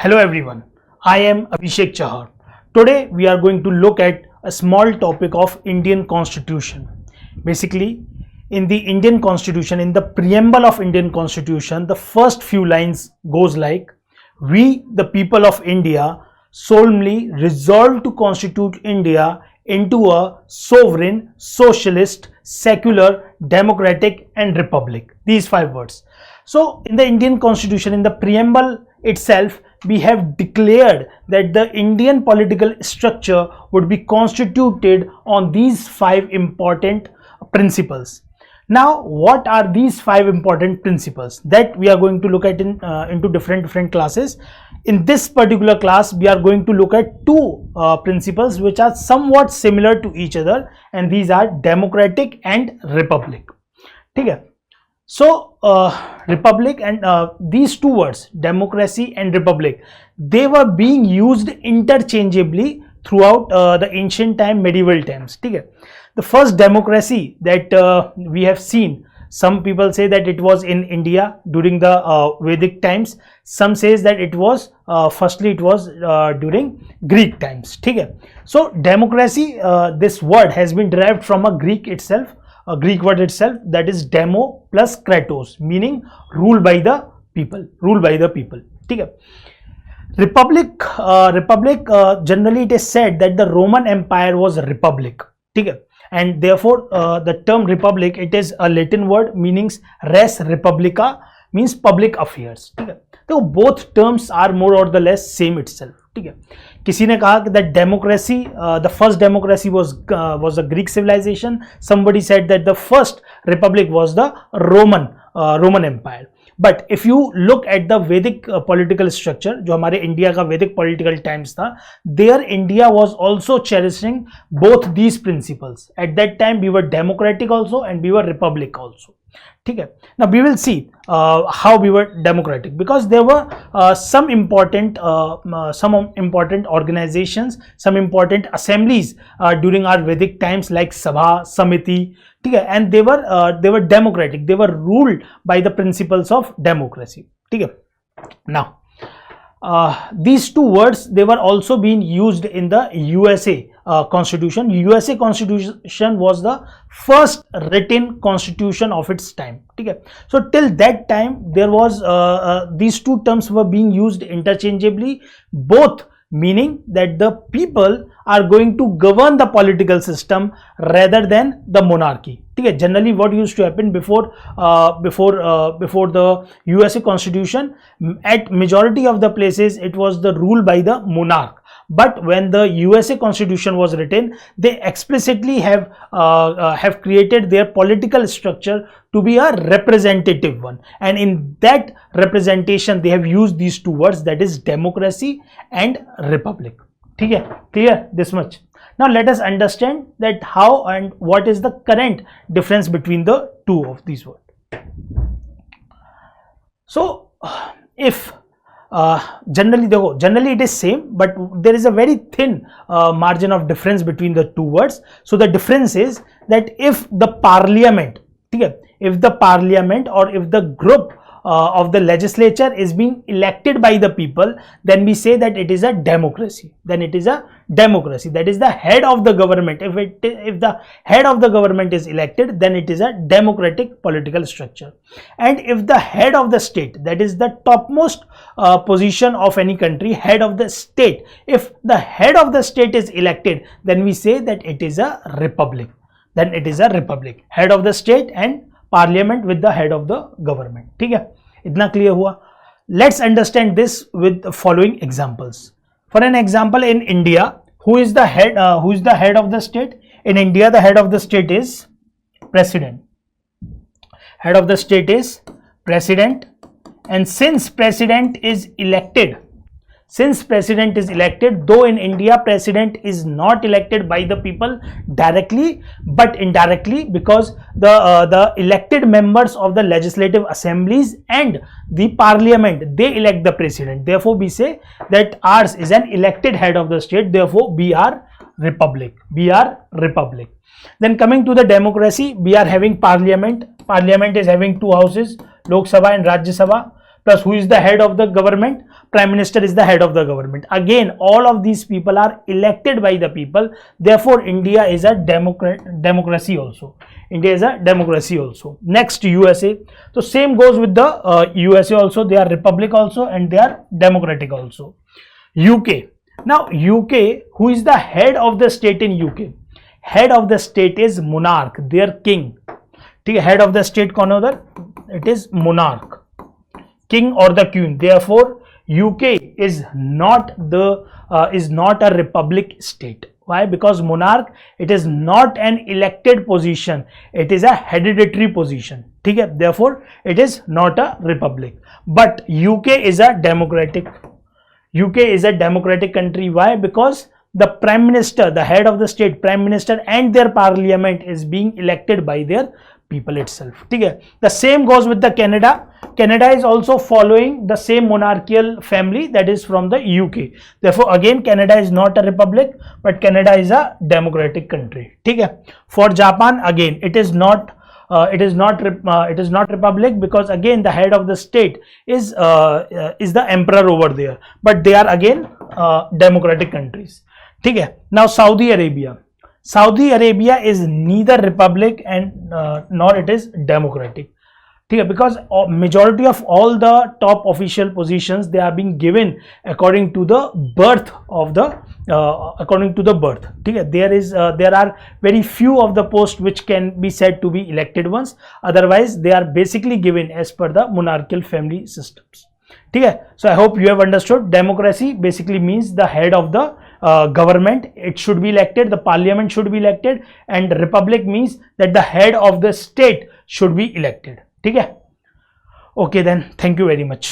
Hello everyone, I am Abhishek Chahar. Today we are going to look at a small topic of Indian Constitution. Basically, in the Indian Constitution, in the preamble of Indian Constitution, the first few lines goes like, "We, the people of India, solemnly resolve to constitute India into a sovereign, socialist, secular, democratic and republic." These 5 words. So in the Indian Constitution, in the preamble itself, we have declared that the Indian political structure would be constituted on these 5 important principles. Now, what are these 5 important principles that we are going to look at into different classes? In this particular class, we are going to look at 2 principles which are somewhat similar to each other, and these are democratic and republic. Okay. So republic and these 2 words, democracy and republic, they were being used interchangeably throughout the ancient time, medieval times. Okay. The first democracy that we have seen, some people say that it was in India during the Vedic times. Some says that it was firstly it was during Greek times. Okay. So democracy, this word has been derived from a Greek word itself, that is demo plus kratos, meaning rule by the people. Okay. Republic, generally it is said that the Roman Empire was a republic. Okay. And therefore the term republic, it is a Latin word meaning res republica, means public affairs. Okay. So both terms are more or the less same itself. Okay. किसी ने कहा that democracy, the first democracy was a Greek civilization. Somebody said that the first republic was the Roman Empire. But if you look at the Vedic political structure, जो हमारे India का Vedic political times था, there India was also cherishing both these principles. At that time, we were democratic also and we were republic also. Okay. Now we will see how we were democratic, because there were some important organizations, some important assemblies during our Vedic times, like Sabha, Samiti. Okay. And they were democratic. They were ruled by the principles of democracy. Okay. Now these 2 words, they were also being used in the USA Constitution. USA Constitution was the first written constitution of its time. Okay. So till that time, there was these 2 terms were being used interchangeably, both meaning that the people are going to govern the political system rather than the monarchy. Okay. Generally what used to happen before the USA Constitution, at majority of the places it was the rule by the monarch. But when the USA Constitution was written, they explicitly have created their political structure to be a representative one, and in that representation they have used these 2 words, that is democracy and republic. Okay, clear this much? Now let us understand that how and what is the current difference between the 2 of these words. So if generally it is same, but there is a very thin margin of difference between the 2 words. So the difference is that if the parliament, or if the group of the legislature is being elected by the people, then we say that it is a democracy. That is the head of the government. If the head of the government is elected, then it is a democratic political structure. And if the head of the state, that is the topmost position of any country, head of the state, if the head of the state is elected, then we say that it is a republic. Head of the state and parliament with the head of the government. ठीक है, इतना clear हुआ? Let's understand this with the following examples. For an example, in India, who is the head of the state? In India, the head of the state is president. Head of the state is president, and since president is elected, though in India president is not elected by the people directly but indirectly, because the elected members of the legislative assemblies and the parliament, they elect the president. Therefore we say that ours is an elected head of the state, therefore we are republic. Then coming to the democracy, we are having parliament. Parliament is having 2 houses, Lok Sabha and Rajya Sabha. plus who is the head of the government? Prime Minister is the head of the government. Again, all of these people are elected by the people. Therefore, India is a democracy also. India is a democracy also. Next, USA. So same goes with the USA also. They are republic also and they are democratic also. UK. Now UK, who is the head of the state in UK? Head of the state is monarch, their king. Head of the state कौन है उधर? It is monarch, king or the queen. Therefore, UK is not a republic state. Why? Because monarch, it is not an elected position. It is a hereditary position. Therefore, it is not a republic. But UK is a democratic. UK is a democratic country. Why? Because the Prime Minister, the head of the state, Prime Minister and their parliament is being elected by their people itself. The same goes with the Canada. Canada is also following the same monarchical family that is from the UK. Therefore, again, Canada is not a republic, but Canada is a democratic country. For Japan, again, it is not republic, because again the head of the state is the emperor over there, but they are again democratic countries. Now Saudi Arabia. Saudi Arabia is neither republic and nor it is democratic. Because majority of all the top official positions, they are being given according to the birth of the there are very few of the posts which can be said to be elected ones. Otherwise, they are basically given as per the monarchical family systems. So I hope you have understood. Democracy basically means the head of the government, it should be elected, the parliament should be elected, and republic means that the head of the state should be elected. Okay then, thank you very much.